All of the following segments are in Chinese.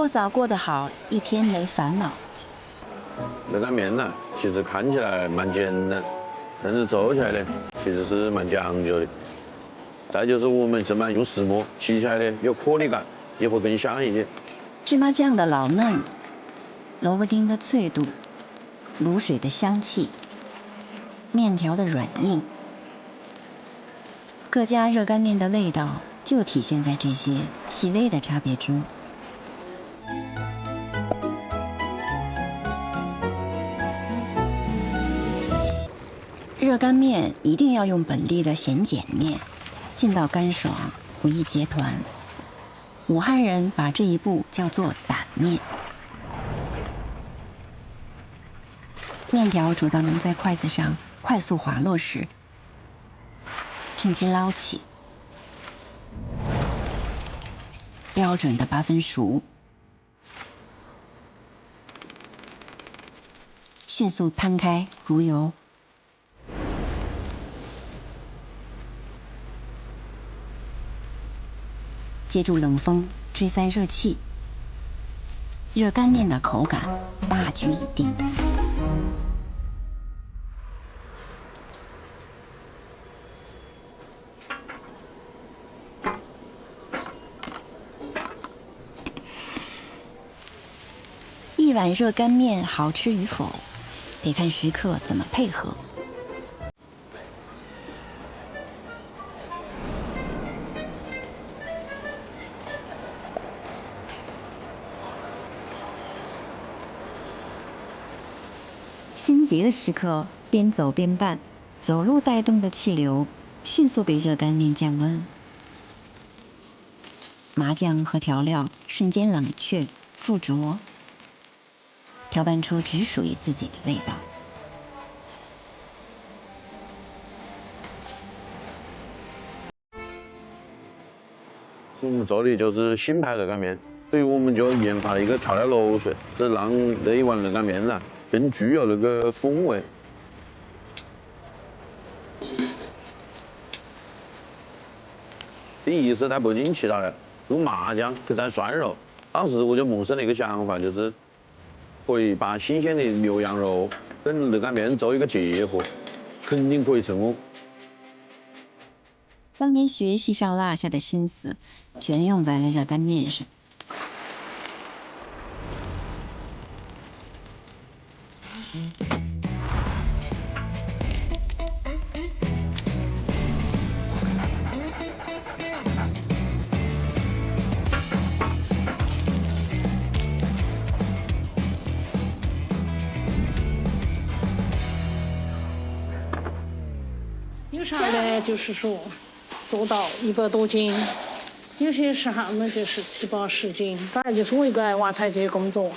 过早过得好，一天没烦恼。热干面呢，其实看起来蛮简单，但是做起来呢，其实是蛮讲究的。再就是我们这么用石磨沏起来呢，有颗粒感，也会更香一些。芝麻酱的老嫩，萝卜丁的脆度，卤水的香气，面条的软硬，各家热干面的味道就体现在这些细微的差别中。热干面一定要用本地的咸碱面，劲道干爽，不易结团。武汉人把这一步叫做擀面。面条煮到能在筷子上快速滑落时，趁机捞起，标准的8分熟，迅速摊开如油。借助冷风吹散热气，热干面的口感大局已定。一碗热干面好吃与否，得看食客怎么配合。心急的时刻，边走边拌，走路带动的气流迅速给热干面降温，麻酱和调料瞬间冷却附着，调拌出只属于自己的味道。我们做的就是新派热干面，所以我们就研发了一个调料螺旋，是让那一碗热干面呢更具有那个风味。第一是在北京吃到的，用麻酱去蘸涮肉，当时我就萌生了一个想法，就是可以把新鲜的牛羊肉跟热干面做一个结合，肯定可以成功。当年学习上落下的心思，全用在了热干面上。有啥呢？就是说做到100多斤，有些时候呢就是7、8、10斤，反正就是我一个人完成这些工作。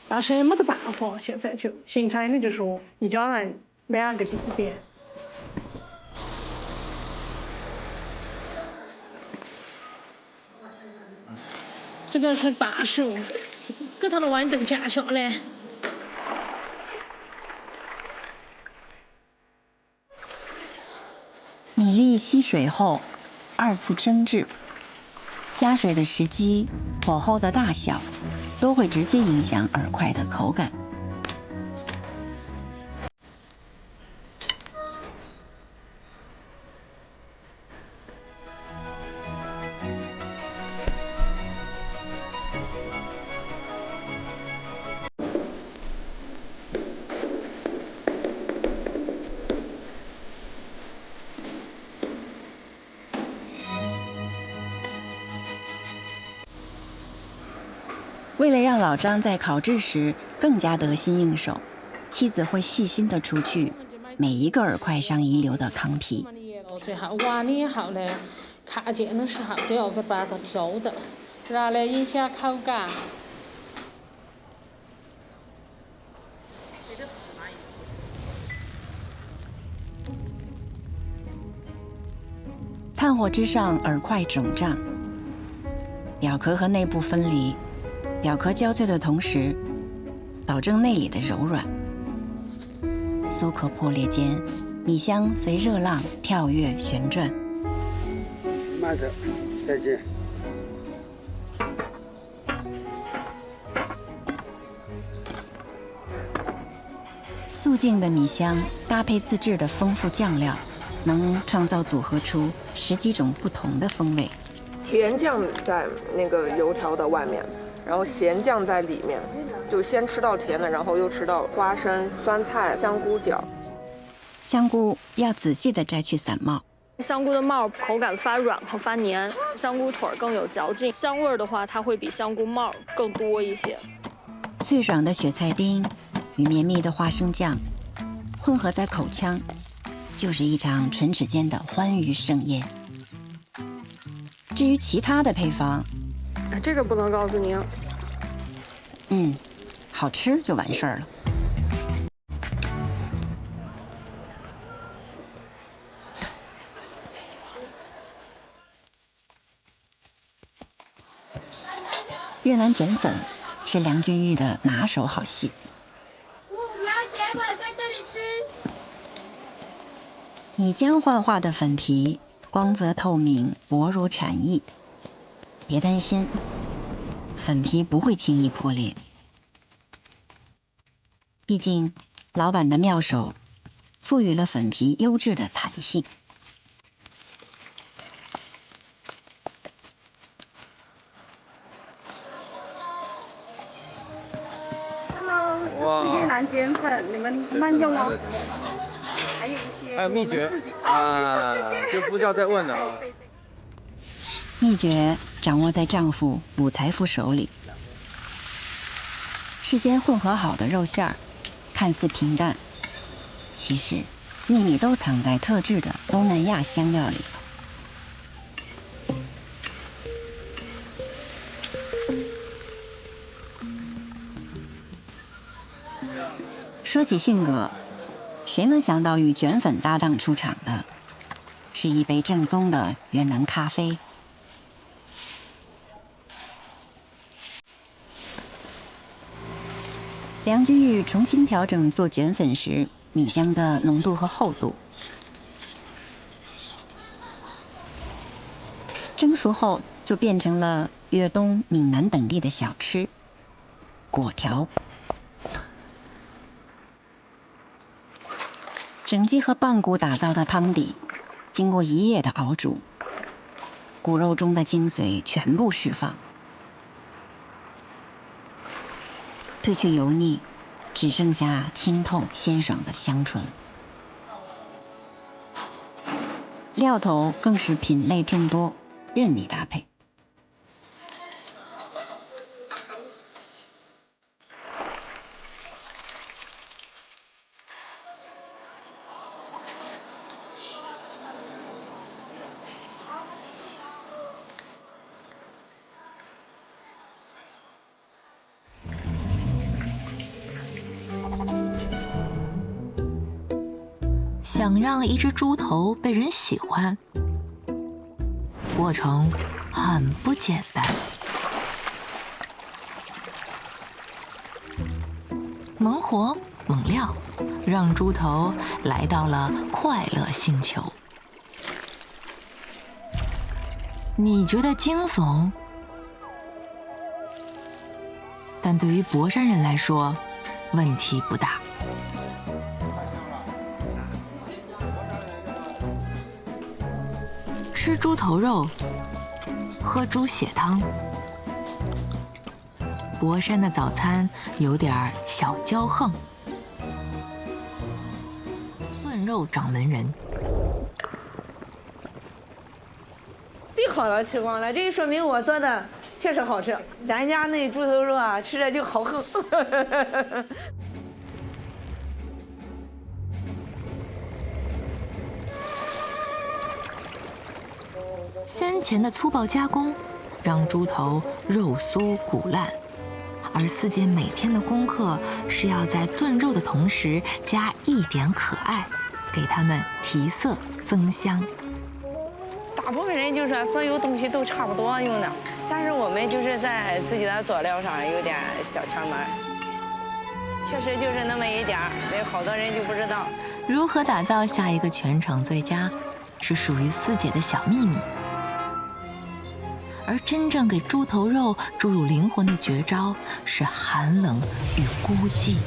但是没得办法，现在就形成的就是说一家人2个弟弟。这个是大树，给它的豌豆夹下来。米粒吸水后，2次蒸制，加水的时机、火候的大小，都会直接影响饵块的口感。为了让老张在烤制时更加得心应手，妻子会细心地除去每一个饵块上遗留的糠皮。最后挖了以后呢，看见的时候都要给把它挑掉，然后呢影响口感。炭火之上，饵块肿胀，表壳和内部分离，表壳焦脆的同时，保证内里的柔软。酥壳破裂间，米香随热浪跳跃旋转。慢走，再见。素净的米香搭配自制的丰富酱料，能创造组合出10几种不同的风味。甜酱在那个油条的外面，然后咸酱在里面，就先吃到甜的，然后又吃到花生、酸菜、香菇角。香菇要仔细地摘去伞帽，香菇的帽口感发软和发黏，香菇腿更有嚼劲。香味儿的话，它会比香菇帽更多一些。脆爽的雪菜丁与绵密的花生酱混合在口腔，就是一场唇齿间的欢愉盛宴。至于其他的配方，这个不能告诉您。好吃就完事儿了。越南卷粉是梁君玉的拿手好戏。我要卷粉在这里吃。米浆幻化的粉皮光泽透明，薄如蝉翼。别担心，粉皮不会轻易破裂。毕竟，老板的妙手赋予了粉皮优质的弹性。越南卷粉，你们慢用哦。还有一些，还有秘诀啊，就不要再问了。秘诀掌握在丈夫卜财富手里。事先混合好的肉馅儿，看似平淡，其实秘密都藏在特制的东南亚香料里。说起性格，谁能想到与卷粉搭档出场的，是一杯正宗的越南咖啡。梁君玉重新调整做卷粉时米浆的浓度和厚度，蒸熟后就变成了粤东、闽南等地的小吃——果条。整鸡和棒骨打造的汤底，经过1夜的熬煮，骨肉中的精髓全部释放，褪去油腻，只剩下清透鲜爽的香醇。料头更是品类众多，任你搭配。想让一只猪头被人喜欢，过程很不简单。猛火猛料，让猪头来到了快乐星球。你觉得惊悚，但对于博山人来说，问题不大。吃猪头肉，喝猪血汤。博山的早餐有点小骄横。炖肉掌门人，最好了，吃光了，这就说明我做的确实好吃。咱家那猪头肉啊，吃着就好横。先前的粗暴加工，让猪头肉酥骨烂，而四姐每天的功课是要在炖肉的同时加一点可爱，给它们提色增香。大部分人就说所有东西都差不多用的，但是我们就是在自己的佐料上有点小窍门，确实就是那么一点儿，那好多人就不知道。如何打造下一个全场最佳，是属于四姐的小秘密。而真正给猪头肉注入灵魂的绝招是寒冷与孤寂，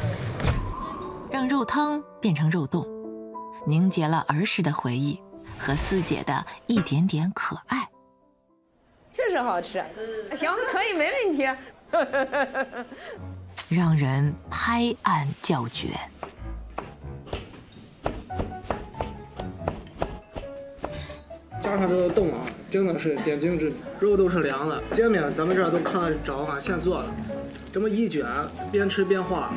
让让肉汤变成肉冻，凝结了儿时的回忆和四姐的一点点可爱。确实好吃，行，可以，没问题。让人拍案叫绝。加上这个冻啊，真的是点睛之笔。肉都是凉的，煎饼咱们这儿都看得着哈，现做的，这么一卷，边吃边化，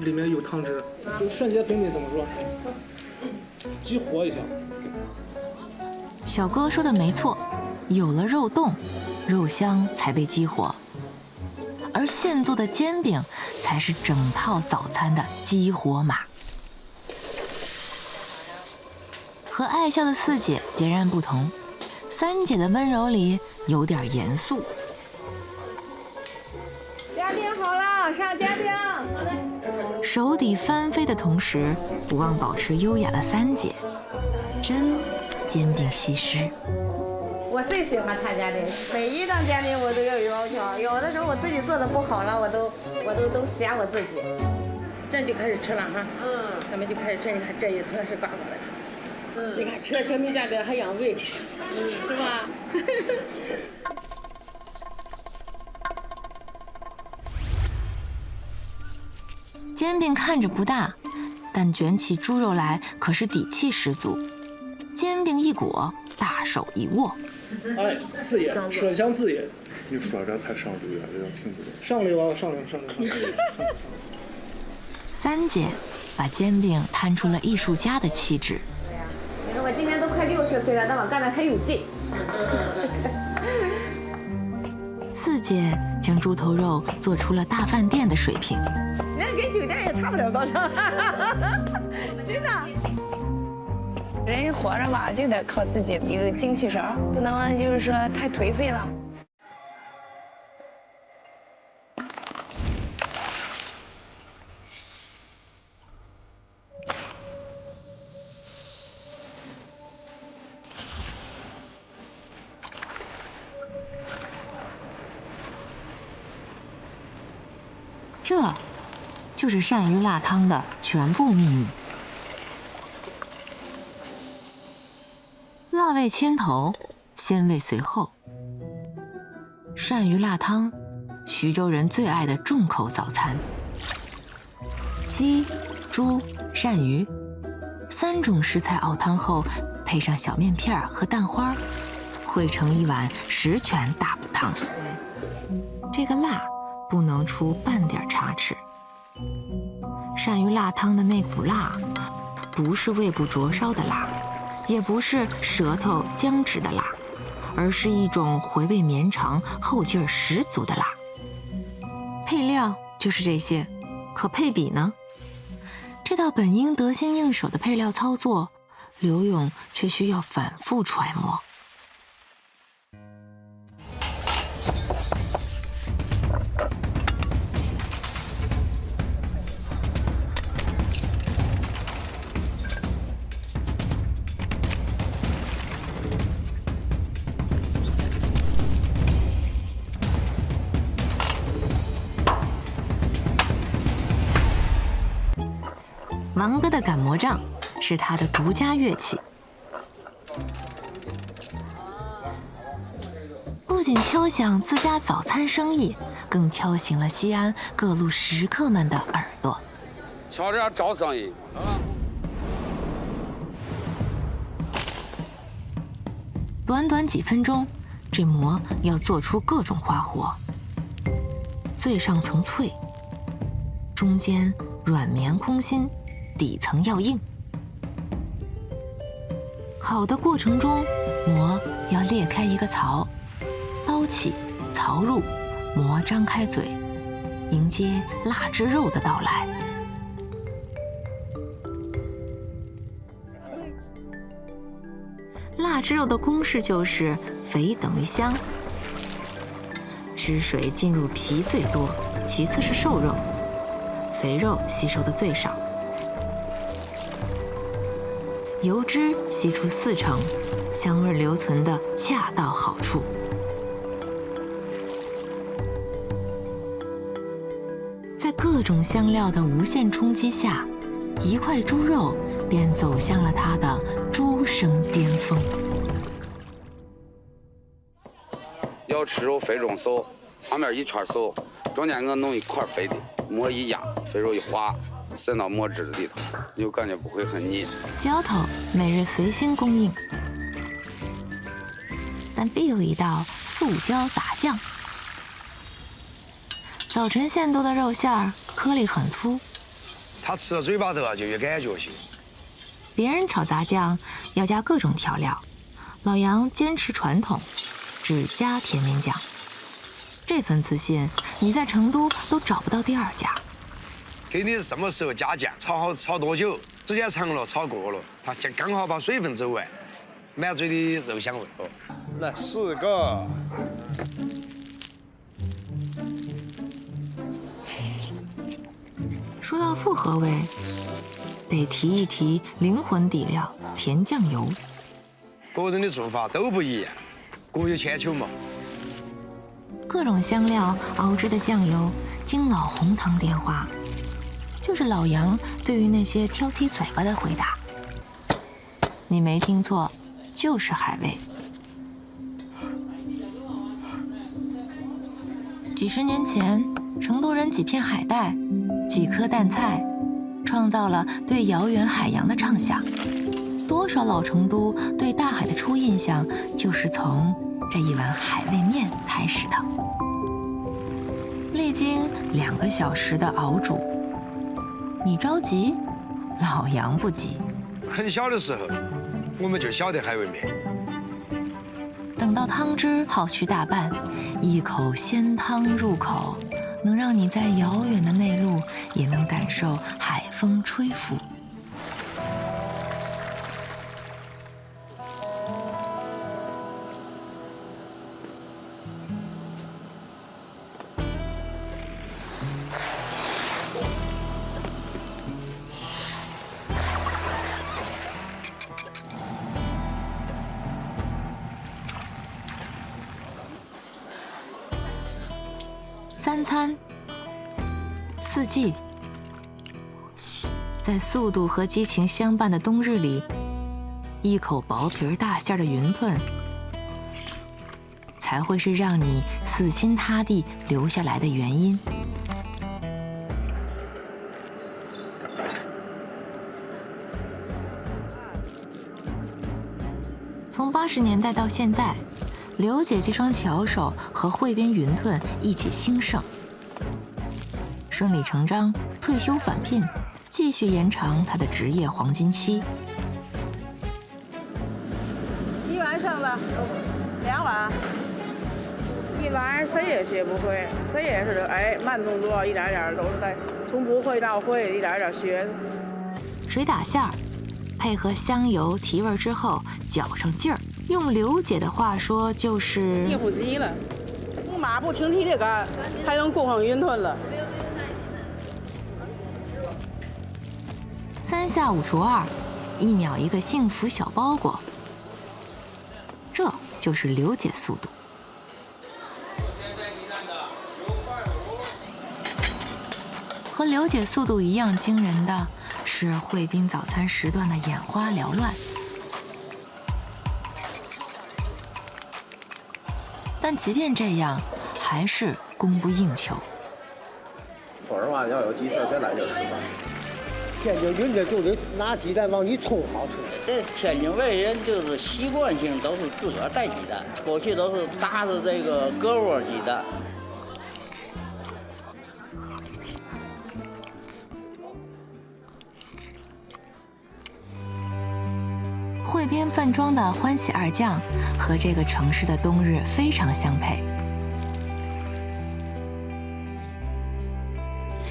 里面有汤汁，就瞬间给你怎么说，激活一下。小哥说的没错，有了肉冻，肉香才被激活，而现做的煎饼才是整套早餐的激活码。和爱笑的四姐截然不同，三姐的温柔里有点严肃。煎饼好了，上煎饼。手底翻飞的同时，不忘保持优雅的三姐，真煎饼西施。我最喜欢摊煎饼，每一张煎饼我都要有要求，有的时候我自己做的不好了，我都嫌我自己。这就开始吃了哈，咱们就开始吃，你看这一侧是挂过来。你看吃小米煎饼还养胃，是吧？煎饼看着不大，但卷起猪肉来可是底气十足。煎饼一裹，大手一握。哎，四爷，麝香四爷，你说这太上流了，这要听不懂。上流啊，上流。三姐把煎饼摊出了艺术家的气质。你说我今年都快60岁了，但我干的还有劲。四姐将猪头肉做出了大饭店的水平，那跟酒店也差不了多少，真的。人活着吧，就得靠自己一个精气神，不能就是说太颓废了。这就是鳝鱼辣汤的全部秘密。辣味牵头，鲜味随后。鳝鱼辣汤，徐州人最爱的重口早餐。鸡、猪、鳝鱼3种食材熬汤后，配上小面片和蛋花，汇成一碗10全大补汤。这个辣不能出半点差池。鳝鱼辣汤的那股辣，不是胃部灼烧的辣，也不是舌头僵直的辣，而是一种回味绵长、后劲儿十足的辣。配料就是这些，可配比呢？这道本应得心应手的配料操作，刘勇却需要反复揣摩。王哥的擀馍杖是他的独家乐器，不仅敲响自家早餐生意，更敲醒了西安各路食客们的耳朵。瞧这招生意，短短几分钟，这馍要做出各种花活。最上层脆，中间软绵空心，底层要硬。烤的过程中，馍要裂开一个槽，刀起，槽入，馍张开嘴，迎接腊汁肉的到来。腊汁肉的公式就是肥等于香，汁水进入皮最多，其次是瘦肉，肥肉吸收的最少。油脂吸出40%，香味留存的恰到好处。在各种香料的无限冲击下，一块猪肉便走向了它的猪生巅峰。要吃肉肥中瘦，旁边一圈瘦，中间我弄一块肥的，馍一压，肥肉一滑，渗到馍汁里头，你就感觉不会很腻。浇头每日随心供应，但必有一道素椒杂酱。早晨现剁的肉馅儿颗粒很粗，他吃到嘴巴头啊就有感觉些。别人炒杂酱要加各种调料，老杨坚持传统，只加甜面酱。这份自信，你在成都都找不到第二家。给你什么时候加酱，炒好炒多久，时间长了炒过了，它刚好把水分走完，满嘴的肉香味哦。来10个。说到复合味，得提一提灵魂底料甜酱油。个人的做法都不一样，各有千秋嘛。各种香料熬制的酱油，经老红糖点化，就是老杨对于那些挑剔嘴巴的回答。你没听错，就是海味。几十年前，成都人几片海带，几颗淡菜，创造了对遥远海洋的畅想。多少老成都对大海的初印象，就是从这一碗海味面开始的。历经2个小时的熬煮，你着急，老杨不急。很小的时候，我们就晓得海味面。等到汤汁耗去大半，一口鲜汤入口，能让你在遥远的内陆也能感受海风吹拂。3餐4季，在速度和激情相伴的冬日里，一口薄皮大馅的云吞，才会是让你死心塌地留下来的原因。从80年代到现在，刘姐这双巧手和汇编云吞一起兴盛，顺理成章退休返聘，继续延长她的职业黄金期。1晚上了，2晚，1晚谁也学不会，谁也是慢动作，一点点都是在从不会到会，一点点学。水打馅儿，配合香油提味之后，搅上劲儿。用刘姐的话说，就是腻乎极了，我马不停蹄的干，还能供上云吞了。3下5除2，1秒一个幸福小包裹，这就是刘姐速度。和刘姐速度一样惊人的是汇滨早餐时段的眼花缭乱。但即便这样，还是供不应求。说实话，要有急事别来这吃饭。天津人这就得拿鸡蛋往里冲，好吃。这天津卫人就是习惯性都是自个儿带鸡蛋，过去都是打的这个鸽窝鸡蛋。汇编饭庄的欢喜二酱和这个城市的冬日非常相配。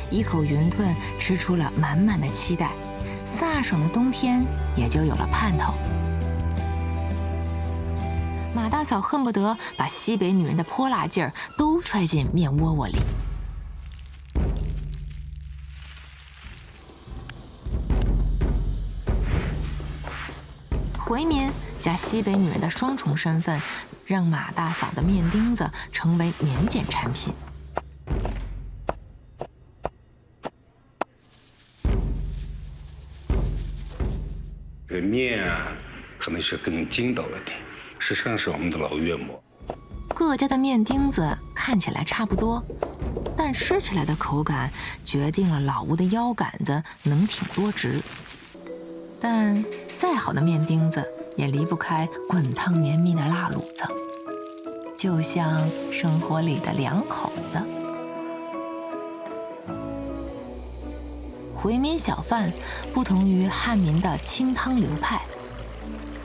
一口云吞吃出了满满的期待，飒爽的冬天也就有了盼头。马大嫂恨不得把西北女人的泼辣劲儿都揣进面窝窝里。回民加西北女人的双重身份，让马大嫂的面钉子成为免检产品。这个面啊，可能是更筋道一点，实际上是我们的老岳母。各家的面丁子看起来差不多，但吃起来的口感决定了老吴的腰杆子能挺多直。但再好的面丁子也离不开滚烫绵密的辣卤子，就像生活里的两口子。回民小饭不同于汉民的清汤流派，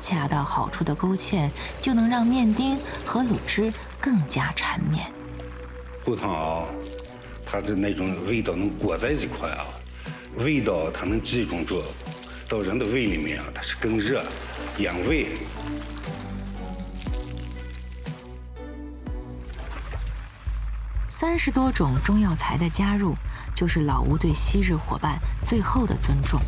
恰到好处的勾芡就能让面丁和卤汁更加缠绵。胡汤熬，它的那种味道能裹在一块啊，味道它能集中着到人的胃里面啊，它是更热养胃。30多种中药材的加入，就是老吴对昔日伙伴最后的尊重。